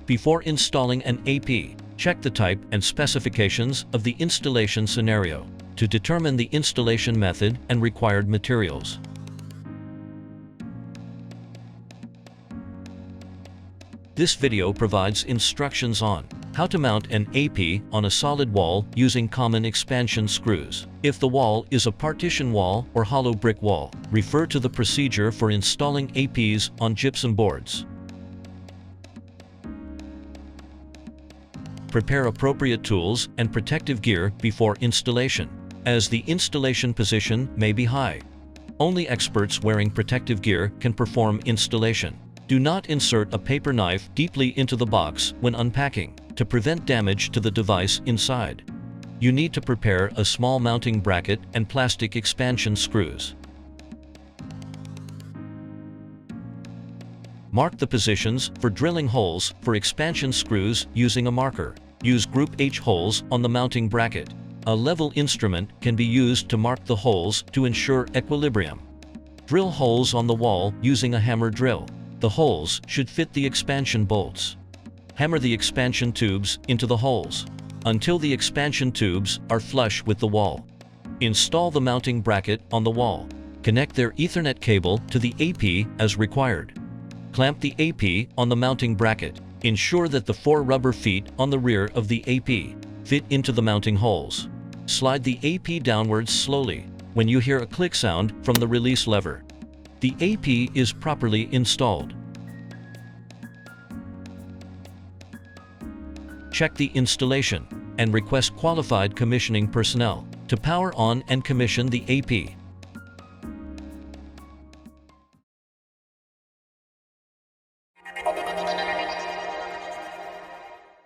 Before installing an AP, check the type and specifications of the installation scenario to determine the installation method and required materials. This video provides instructions on how to mount an AP on a solid wall using common expansion screws. If the wall is a partition wall or hollow brick wall, refer to the procedure for installing APs on gypsum boards. Prepare appropriate tools and protective gear before installation, as the installation position may be high. Only experts wearing protective gear can perform installation. Do not insert a paper knife deeply into the box when unpacking to prevent damage to the device inside. You need to prepare a small mounting bracket and plastic expansion screws. Mark the positions for drilling holes for expansion screws using a marker. Use Group H holes on the mounting bracket. A level instrument can be used to mark the holes to ensure equilibrium. Drill holes on the wall using a hammer drill. The holes should fit the expansion bolts. Hammer the expansion tubes into the holes until the expansion tubes are flush with the wall. Install the mounting bracket on the wall. Connect their Ethernet cable to the AP as required. Clamp the AP on the mounting bracket. Ensure that the 4 rubber feet on the rear of the AP fit into the mounting holes. Slide the AP downwards slowly when you hear a click sound from the release lever. The AP is properly installed. Check the installation and request qualified commissioning personnel to power on and commission the AP.